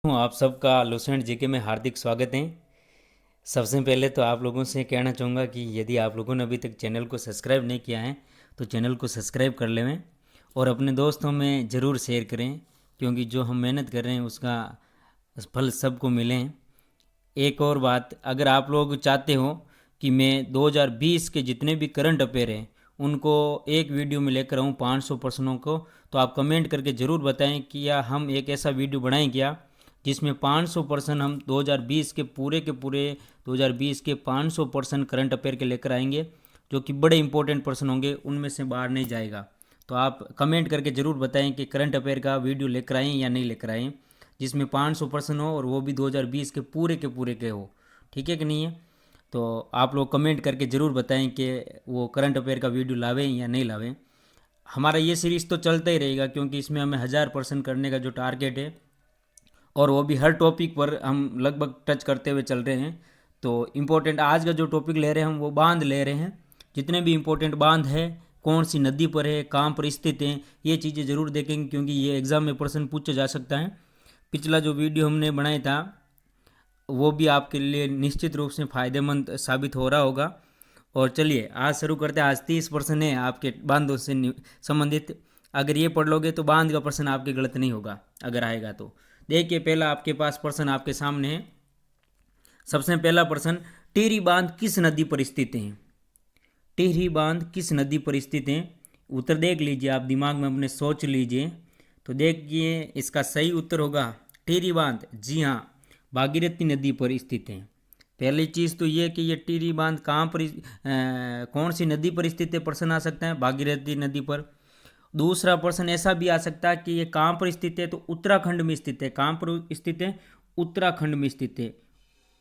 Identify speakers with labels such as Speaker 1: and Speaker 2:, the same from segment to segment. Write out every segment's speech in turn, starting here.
Speaker 1: आप सबका Lucent GK में हार्दिक स्वागत है। सबसे पहले तो आप लोगों से कहना चाहूँगा कि यदि आप लोगों ने अभी तक चैनल को सब्सक्राइब नहीं किया है तो चैनल को सब्सक्राइब कर लें और अपने दोस्तों में ज़रूर शेयर करें, क्योंकि जो हम मेहनत कर रहे हैं उसका फल सबको मिले। एक और बात, अगर आप लोग चाहते हो कि मैं 2020 के जितने भी करंट अफेयर हैं उनको एक वीडियो में लेकर आऊँ 500 प्रश्नों को, तो आप कमेंट करके ज़रूर बताएं कि या हम एक ऐसा वीडियो बनाएं क्या जिसमें 500 प्रश्न हम 2020 के पूरे 2020 के 500 प्रश्न करंट अफेयर के लेकर आएंगे, जो कि बड़े इंपॉर्टेंट प्रश्न होंगे, उनमें से बाहर नहीं जाएगा। तो आप कमेंट करके ज़रूर बताएं कि करंट अफेयर का वीडियो लेकर आएँ या नहीं लेकर आएँ, जिसमें 500 प्रश्न हो और वो भी 2020 के पूरे के हो। ठीक है कि नहीं है? तो आप लोग कमेंट करके ज़रूर बताएं कि वो करंट अफेयर का वीडियो लावें या नहीं लावें। हमारा ये सीरीज़ तो चलता ही रहेगा, क्योंकि इसमें हमें 1000% करने का जो टारगेट है, और वो भी हर टॉपिक पर हम लगभग टच करते हुए चल रहे हैं। तो इम्पोर्टेंट आज का जो टॉपिक ले रहे हैं हम वो बांध ले रहे हैं। जितने भी इम्पोर्टेंट बांध है, कौन सी नदी पर है, कहाँ पर स्थित है, ये चीज़ें ज़रूर देखेंगे, क्योंकि ये एग्ज़ाम में प्रश्न पूछा जा सकता है। पिछला जो वीडियो हमने बनाया था वो भी आपके लिए निश्चित रूप से फ़ायदेमंद साबित हो रहा होगा। और चलिए आज शुरू करते हैं। आज 30 प्रश्न है आपके बांधों से संबंधित। अगर ये पढ़ लोगे तो बांध का प्रश्न आपके गलत नहीं होगा, अगर आएगा तो। देखिए, पहला आपके पास प्रश्न आपके सामने है। सबसे पहला प्रश्न, टिहरी बांध किस नदी पर स्थित है? टिहरी बांध किस नदी पर स्थित है? उत्तर देख लीजिए, आप दिमाग में अपने सोच लीजिए। तो देखिए, इसका सही उत्तर होगा टिहरी बांध। जी हाँ, भागीरथी नदी पर स्थित है। पहली चीज़ तो ये कि ये टिहरी बांध कहाँ पर कौन सी नदी पर स्थित है, प्रश्न आ सकता है भागीरथी नदी पर। दूसरा प्रश्न ऐसा भी आ सकता है कि ये कहाँ पर स्थित है, तो उत्तराखंड में स्थित है। कहाँ पर स्थित है? उत्तराखंड में स्थित है।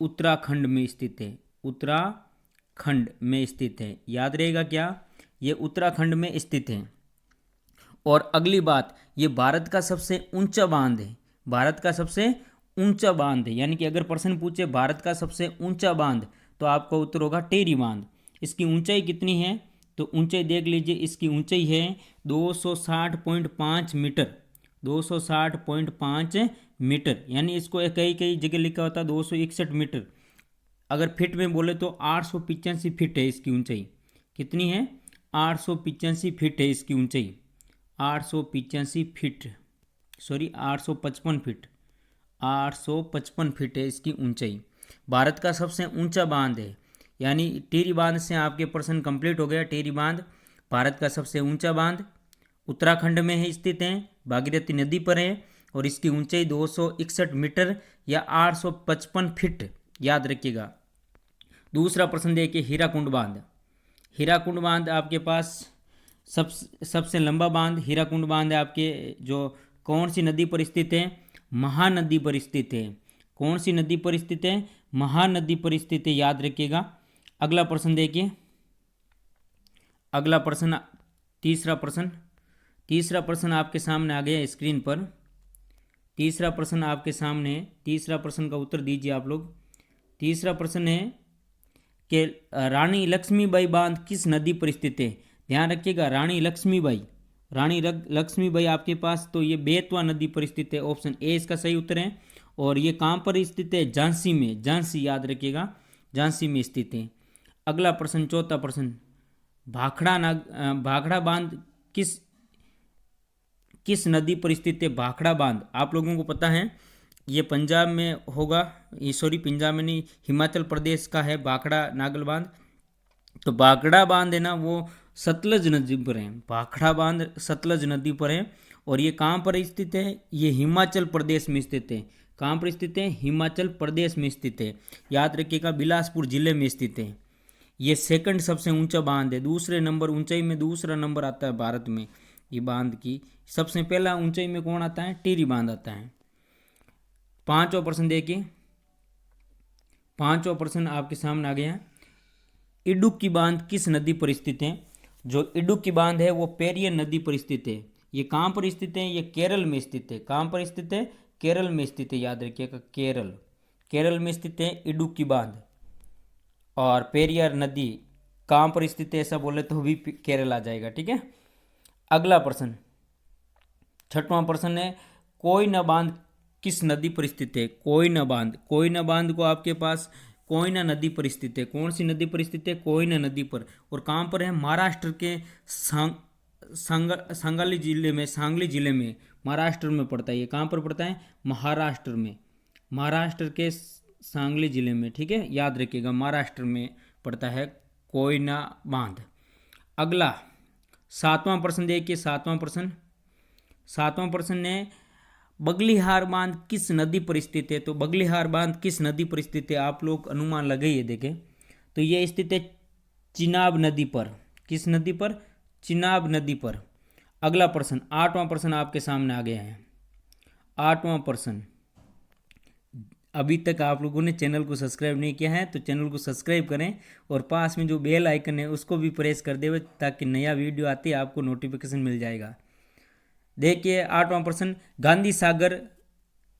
Speaker 1: उत्तराखंड में स्थित है। उत्तराखंड में स्थित है, याद रहेगा क्या? ये उत्तराखंड में स्थित है। और अगली बात, ये भारत का सबसे ऊंचा बांध है। भारत का सबसे ऊंचा बांध है, यानी कि अगर प्रश्न पूछे भारत का सबसे ऊंचा बांध, तो आपका उत्तर होगा टिहरी बांध। इसकी ऊंचाई कितनी है? तो ऊंचाई देख लीजिए, इसकी ऊंचाई है 260.5 मीटर। 260.5 मीटर, यानी इसको कई कई जगह लिखा होता है 261 मीटर। अगर फिट में बोले तो 885 फीट है इसकी ऊंचाई। कितनी है? 885 फीट है इसकी ऊंचाई। 885 फीट, सॉरी 855 फीट। 855 फीट है इसकी ऊंचाई। भारत का सबसे ऊंचा बांध है, यानी टिहरी बांध से आपके प्रश्न कंप्लीट हो गया। टिहरी बांध भारत का सबसे ऊंचा बांध, उत्तराखंड में है, स्थित है, भागीरथी नदी पर है, और इसकी ऊंचाई 261 मीटर या 855 फीट, याद रखिएगा। दूसरा प्रश्न देखिए, हीराकुंड बांध। हीराकुंड बांध आपके पास सबसे लंबा बांध हीराकुंड बांध है आपके, जो कौन सी नदी पर स्थित है? महानदी पर स्थित है। कौन सी नदी पर स्थित है? महानदी पर स्थित है, याद रखिएगा। अगला प्रश्न देखिए। अगला प्रश्न, तीसरा प्रश्न। तीसरा प्रश्न आपके सामने आ गया स्क्रीन पर। तीसरा प्रश्न आपके सामने है। तीसरा प्रश्न का उत्तर दीजिए आप लोग। तीसरा प्रश्न है कि रानी लक्ष्मीबाई बांध किस नदी पर स्थित है? ध्यान रखिएगा, रानी लक्ष्मीबाई। लक्ष्मीबाई आपके पास, तो ये बेतवा नदी पर स्थित है। ऑप्शन ए इसका सही उत्तर है। और ये कहाँ पर स्थित है? झांसी में। झांसी, याद रखिएगा, झांसी में स्थित है। अगला प्रश्न, चौथा प्रश्न, भाखड़ा बांध किस किस नदी पर स्थित है? भाखड़ा बांध आप लोगों को पता है, ये पंजाब में होगा। ये सॉरी, पंजाब में नहीं, हिमाचल प्रदेश का है भाखड़ा नागल बांध। तो भाखड़ा बांध है ना, वो सतलज नदी पर है। भाखड़ा बांध सतलज नदी पर है। और ये कहाँ पर स्थित है? ये हिमाचल प्रदेश में स्थित है। कहाँ पर स्थित है? हिमाचल प्रदेश में स्थित है, याद रखिएगा, बिलासपुर जिले में स्थित है। ये सेकंड सबसे ऊंचा बांध है। दूसरे नंबर ऊंचाई में दूसरा नंबर आता है भारत में ये बांध की। सबसे पहला ऊंचाई में कौन आता है? टिहरी बांध आता है। पांचवा प्रश्न देखिए। पांचवा प्रश्न आपके सामने आ गया। इडुक्की बांध किस नदी पर स्थित है? जो इडुक्की बांध है वो पेरियर नदी पर स्थित है। ये कहाँ पर स्थित है? ये केरल में स्थित है। कहाँ पर स्थित है? केरल में स्थित है, याद रखिएगा, केरल। केरल में स्थित है इडुक्की बांध। और पेरियर नदी कहाँ पर स्थित है ऐसा बोले तो भी केरल आ जाएगा, ठीक है। अगला प्रश्न, छठवां प्रश्न है, कोयना बांध किस नदी पर स्थित है? कोयना बांध। कोयना बांध को आपके पास कोयना नदी पर स्थित है। कौन सी नदी पर स्थित है? कोयना नदी पर। और कहाँ पर है? महाराष्ट्र के सांगली जिले में महाराष्ट्र में पड़ता है। ये कहाँ पर पड़ता है? महाराष्ट्र में। महाराष्ट्र के सांगली जिले में, ठीक है, याद रखिएगा, महाराष्ट्र में पड़ता है कोयना बांध। अगला 7वां प्रश्न देखिए। 7वां प्रश्न है बगलिहार बांध किस नदी पर स्थित है? तो बगलिहार बांध किस नदी पर स्थित है? आप लोग अनुमान लगाइए, देखें। तो ये स्थित है चिनाब नदी पर। किस नदी पर? चिनाब नदी पर। अगला प्रश्न 8वां प्रश्न आपके सामने आ गया है। 8वां प्रश्न, अभी तक आप लोगों ने चैनल को सब्सक्राइब नहीं किया है तो चैनल को सब्सक्राइब करें और पास में जो बेल आइकन है उसको भी प्रेस कर दें ताकि नया वीडियो आते ही आपको नोटिफिकेशन मिल जाएगा। देखिए 8वां प्रश्न, गांधी सागर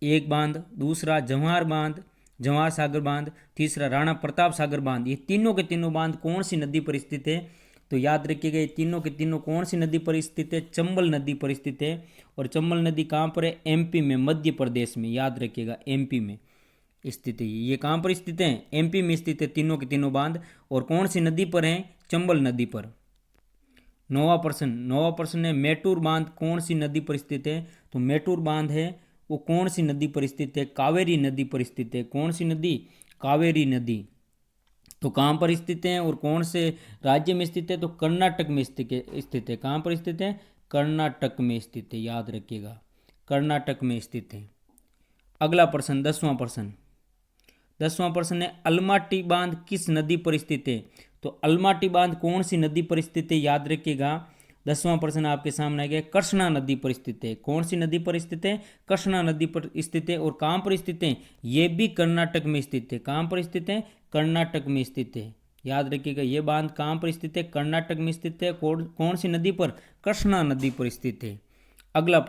Speaker 1: एक बांध, दूसरा जवाहर सागर बांध, तीसरा राणा प्रताप सागर बांध, ये तीनों के तीनों बांध कौन सी नदी पर स्थित है? तो याद रखिएगा ये तीनों के तीनों कौन सी नदी पर स्थित है? चंबल नदी पर स्थित है। और चंबल नदी कहाँ पर है? एमपी में, मध्य प्रदेश में, याद रखिएगा एमपी में स्थित है। ये कहाँ पर स्थित है? एमपी में स्थित है तीनों के तीनों बांध। और कौन सी नदी पर है? चंबल नदी पर। 9वां प्रश्न है मेटूर बांध कौन सी नदी पर स्थित है? तो मेटूर बांध है वो कौन सी नदी पर स्थित है? कावेरी नदी पर स्थित है। कौन सी नदी? कावेरी नदी। तो कहाँ पर स्थित है और कौन से राज्य में स्थित है? तो कर्नाटक में स्थित है। कहाँ पर स्थित है? कर्नाटक में स्थित है, याद रखिएगा, कर्नाटक में स्थित है। अगला प्रश्न 10वां प्रश्न है अलमाटी बांध किस नदी पर स्थित है? तो अलमाटी बांध कौन सी नदी पर स्थित है? याद रखिएगा। 10वां प्रश्न आपके सामने आ गया, कृष्णा नदी पर स्थित है। कौन सी नदी पर स्थित है? कृष्णा नदी पर स्थित है। और कहाँ पर स्थित है? ये भी कर्नाटक में स्थित है। कहाँ पर स्थित है? कर्नाटक में स्थित है, याद रखिएगा। ये बांध कहाँ पर स्थित है? कर्नाटक में स्थित है। कौन सी नदी पर? कृष्णा नदी पर स्थित है। अगला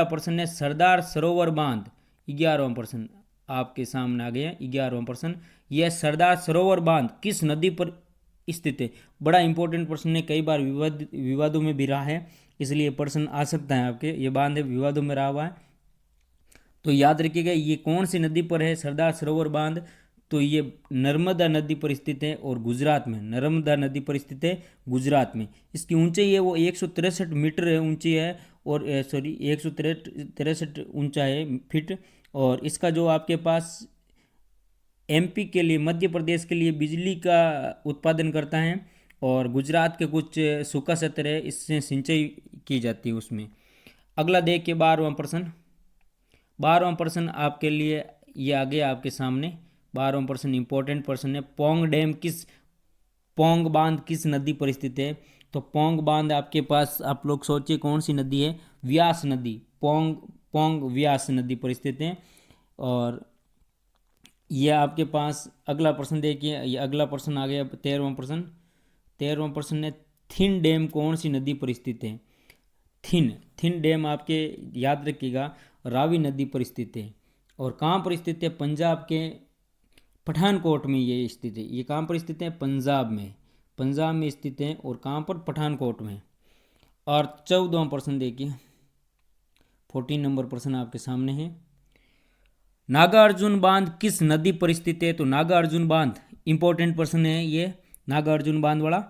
Speaker 1: प्रश्न है सरदार सरोवर बांध। 11वां प्रश्न आपके सामने आ गया। 11वां प्रश्न, यह सरदार सरोवर बांध किस नदी पर स्थित है? बड़ा इंपॉर्टेंट प्रश्न है, कई बार विवादों में भी रहा है, इसलिए प्रश्न आ सकता है आपके। ये बांध विवादों में रहा हुआ है, तो याद रखिएगा ये कौन सी नदी पर है सरदार सरोवर बांध? तो ये नर्मदा नदी पर स्थित है और गुजरात में, नर्मदा नदी पर स्थित है गुजरात में। इसकी ऊंचाई है वो 163 मीटर है ऊंची है, और 163 ऊंचा है फीट। और इसका जो आपके पास एमपी के लिए, मध्य प्रदेश के लिए बिजली का उत्पादन करता है, और गुजरात के कुछ सूखा क्षेत्र है इससे सिंचाई की जाती है उसमें। अगला देखिए 12वां प्रश्न आपके लिए ये आ गया आपके सामने। 12वां प्रश्न इंपॉर्टेंट प्रश्न है, पोंग बांध किस नदी पर स्थित है? तो पोंग बांध आपके पास, आप लोग सोचिए कौन सी नदी है? व्यास नदी। पोंग व्यास नदी पर स्थित है। और ये आपके पास अगला प्रश्न देखिए, ये अगला प्रश्न आ गया 13वां प्रश्न है थिन डैम कौन सी नदी पर स्थित है? थिन डैम आपके याद रखिएगा रावी नदी पर स्थित है। और कहाँ पर स्थित है? पंजाब के पठानकोट में ये स्थित है। ये कहाँ पर स्थित है? पंजाब में स्थित है। और कहाँ पर? पठानकोट में। और 14वां प्रश्न देखिए, 14 नंबर प्रश्न आपके सामने है, नागार्जुन बांध किस नदी पर स्थित है? तो नागार्जुन बांध इंपॉर्टेंट प्रश्न है ये, नागार्जुन बांध वाला,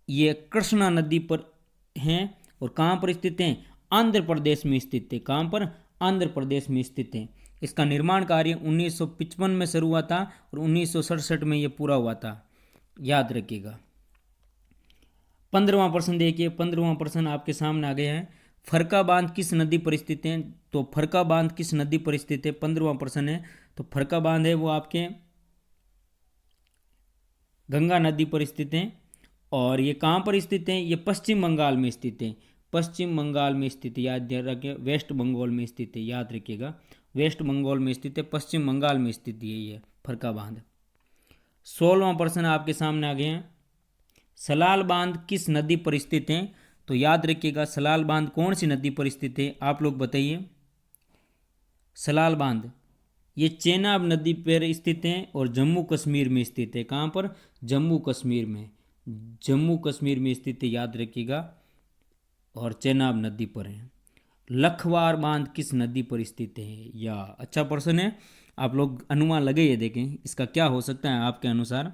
Speaker 1: ये कृष्णा नदी पर है। और कहाँ पर स्थित है? आंध्र प्रदेश में स्थित है। कहाँ पर? आंध्र प्रदेश में स्थित है। इसका निर्माण कार्य 1955 में शुरू हुआ था और 1967 में ये पूरा हुआ था, याद रखिएगा। 15वां प्रश्न देखिए, 15वां प्रश्न आपके सामने आ गया है, फरका बांध किस नदी पर स्थित है? तो फरका बांध किस नदी पर स्थित है? 15वां प्रश्न है। तो फरका बांध है वो आपके गंगा नदी पर स्थित है। और ये कहाँ पर स्थित है? ये पश्चिम बंगाल में स्थित है। पश्चिम बंगाल में स्थित है, याद रखिए, वेस्ट बंगाल में स्थित है, याद रखिएगा, वेस्ट बंगाल में स्थित है, पश्चिम बंगाल में स्थित है ये फरका बांध। 16वां प्रश्न आपके सामने आ गए हैं, सलाल बांध किस नदी पर स्थित है? तो याद रखिएगा सलाल बांध कौन सी नदी पर स्थित है? आप लोग बताइए। सलाल बांध ये चेनाब नदी पर स्थित है और जम्मू कश्मीर में स्थित है। कहाँ पर? जम्मू कश्मीर में, जम्मू कश्मीर में स्थित है, याद रखिएगा, और चेनाब नदी पर है। लखवार बांध किस नदी पर स्थित है? या अच्छा प्रश्न है, आप लोग अनुमान लगाइए, देखें इसका क्या हो सकता है आपके अनुसार।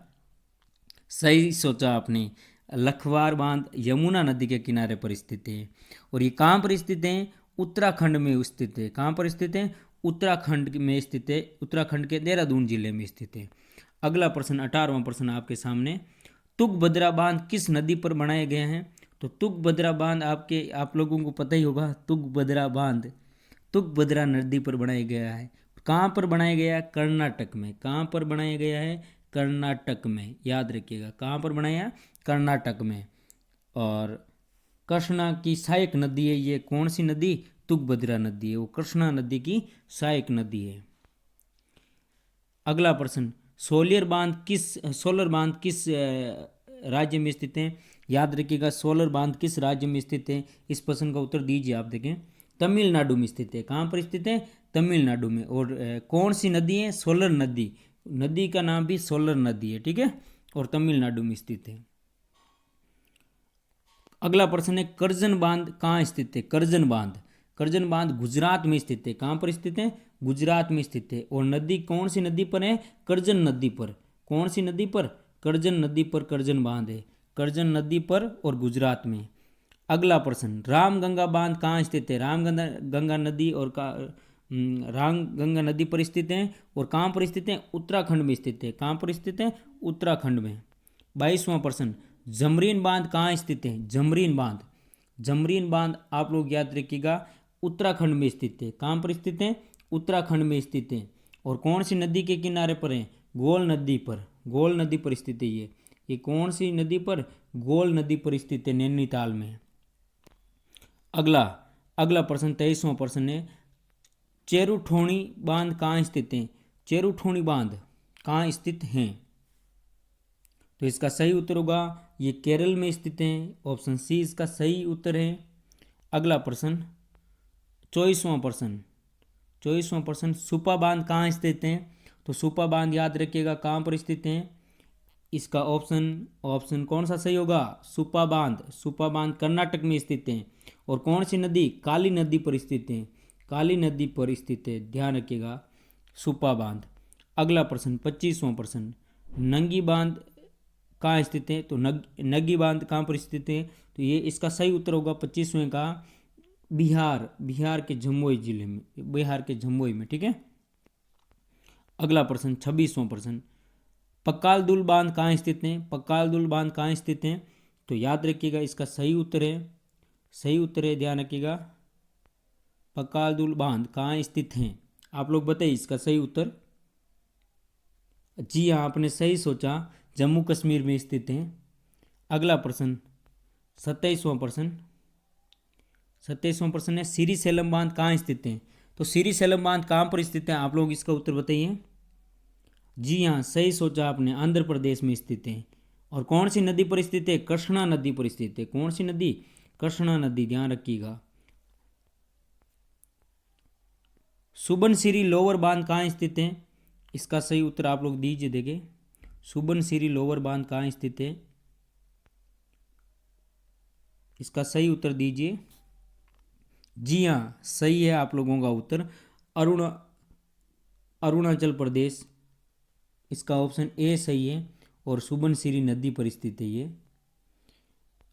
Speaker 1: सही सोचा आपने, लखवार बांध यमुना नदी के किनारे पर स्थित है। और ये कहाँ पर स्थित है? उत्तराखंड में स्थित है। कहाँ पर स्थित है? उत्तराखंड में स्थित है। उत्तराखंड के देहरादून जिले में स्थित है। अगला प्रश्न, 18वां प्रश्न आपके सामने, तुंगभद्रा बांध किस नदी पर बनाए गए हैं? तो तुंगभद्रा बांध आप लोगों को पता ही होगा। तुंगभद्रा बांध तुंगभद्रा नदी पर बनाया गया है। कहाँ पर बनाया गया है? कर्नाटक में। कहाँ पर बनाया गया है? कर्नाटक में, याद रखिएगा। कहाँ पर बनाया? कर्नाटक में। और कृष्णा की सहायक नदी है ये। कौन सी नदी? तुंगभद्रा नदी है, वो कृष्णा नदी की सहायक नदी है। अगला प्रश्न, सोलर बांध किस राज्य में स्थित है? याद रखिएगा, सोलर बांध किस राज्य में स्थित है? इस प्रश्न का उत्तर दीजिए आप। देखें, तमिलनाडु में स्थित है। कहाँ पर स्थित है? तमिलनाडु में। और कौन सी नदी है? सोलर नदी। नदी का नाम भी सोलर नदी है, ठीक है, और तमिलनाडु में स्थित है। अगला प्रश्न है, करजन बांध कहाँ स्थित है? करजन बांध गुजरात में स्थित है। कहाँ पर स्थित है? गुजरात में स्थित है। और नदी कौन सी नदी पर है? करजन नदी पर। कौन सी नदी पर? करजन नदी पर करजन बांध है। करजन नदी पर और गुजरात में। अगला प्रश्न, रामगंगा बांध कहाँ स्थित है? गंगा नदी और रामगंगा नदी पर स्थित है। और कहाँ पर स्थित है? उत्तराखंड में स्थित है। कहाँ पर स्थित है? उत्तराखंड में। 22वां प्रश्न, जमरीन बांध कहाँ स्थित है? जमरीन बांध आप लोग याद रखिएगा, उत्तराखंड में स्थित है। कहाँ पर स्थित है? उत्तराखंड में स्थित है। और कौन सी नदी के किनारे पर है? गोल नदी पर स्थित है ये कौन सी नदी पर? गोल नदी पर स्थित है, नैनीताल में। अगला प्रश्न, 23वां प्रश्न है, चेरुठोणी बांध कहाँ स्थित है? चेरुठोणी बांध कहाँ स्थित हैं? तो इसका सही उत्तर होगा, ये केरल में स्थित है। ऑप्शन सी इसका सही उत्तर है। अगला प्रश्न, 24वां प्रश्न, सुपा बांध कहाँ स्थित है? तो सुपा बांध याद रखिएगा कहाँ पर स्थित है। इसका ऑप्शन कौन सा सही होगा? सुपा बांध कर्नाटक में स्थित है। और कौन सी नदी? काली नदी पर स्थित है। काली नदी पर स्थित है, ध्यान रखिएगा, सुपा बांध। अगला प्रश्न, 25वां प्रश्न, नंगी बांध कहाँ स्थित है? तो नगी बांध कहाँ पर स्थित है? तो ये इसका सही उत्तर होगा 25वें का, बिहार के जमुई जिले में, बिहार के जमुई में, ठीक है। अगला प्रश्न, 26वां प्रश्न, पक्कालदुल बांध कहाँ स्थित है? पक्कालदुल बांध कहाँ स्थित है? तो याद रखिएगा, इसका सही उत्तर है, ध्यान रखिएगा, पक्कालदुल बांध कहाँ स्थित हैं? आप लोग बताइए इसका सही उत्तर। जी हाँ, आपने सही सोचा, जम्मू कश्मीर में स्थित हैं। अगला प्रश्न, 27वां प्रश्न है, श्रीशैलम बांध कहाँ स्थित है? तो श्रीशैलम बांध कहाँ पर स्थित है? आप लोग इसका उत्तर बताइए। जी हाँ, सही सोचा आपने, आंध्र प्रदेश में स्थित है। और कौन सी नदी पर स्थित है? कृष्णा नदी पर स्थित है। कौन सी नदी? कृष्णा नदी, ध्यान रखिएगा। सुबनसिरी लोअर बांध कहाँ स्थित है? इसका सही उत्तर आप लोग दीजिए। देखें, सुबनसिरी लोअर बांध कहाँ स्थित है? इसका सही उत्तर दीजिए। जी हाँ, सही है आप लोगों का उत्तर, अरुणाचल प्रदेश। इसका ऑप्शन ए सही है, और सुबनसिरी नदी पर स्थित है ये।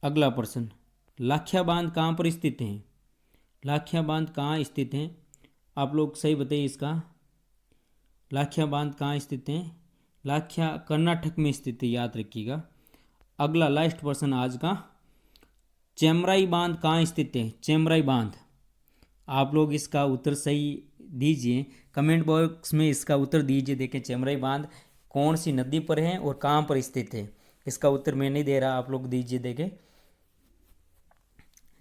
Speaker 1: अगला प्रश्न, लाखिया बांध कहाँ पर स्थित है? लाखिया बांध कहाँ स्थित है? आप लोग सही बताइए इसका। लाखिया बांध कहाँ स्थित है? लाखिया कर्नाटक में स्थित है, याद रखिएगा। अगला लास्ट प्रश्न आज का, चेमराई बांध कहाँ स्थित है? चेमराई बांध, आप लोग इसका उत्तर सही दीजिए, कमेंट बॉक्स में इसका उत्तर दीजिए। देखें, चेमराई बांध कौन सी नदी पर है और कहाँ पर स्थित है? इसका उत्तर मैं नहीं दे रहा, आप लोग दीजिए। देखें,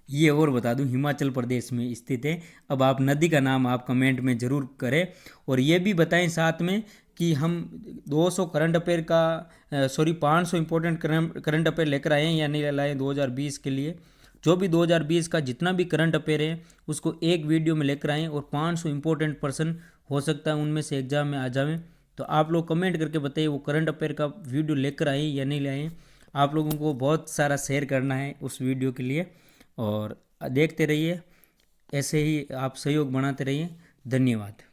Speaker 1: ये और बता दूं, हिमाचल प्रदेश में स्थित है। अब आप नदी का नाम आप कमेंट में ज़रूर करें, और ये भी बताएं साथ में कि हम 200 करंट अफेयर का 500 इंपॉर्टेंट करंट अफेयर लेकर आए हैं या नहीं लाए 2020 के लिए। जो भी 2020 का जितना भी करंट अफेयर है उसको एक वीडियो में लेकर आएँ, और 500 इंपॉर्टेंट पर्सन हो सकता है उनमें से एग्जाम में आ जाएं। तो आप लोग कमेंट करके बताइए वो करंट अफेयर का वीडियो लेकर आए या नहीं लाए। आप लोगों को बहुत सारा शेयर करना है उस वीडियो के लिए, और देखते रहिए। ऐसे ही आप सहयोग बनाते रहिए। धन्यवाद।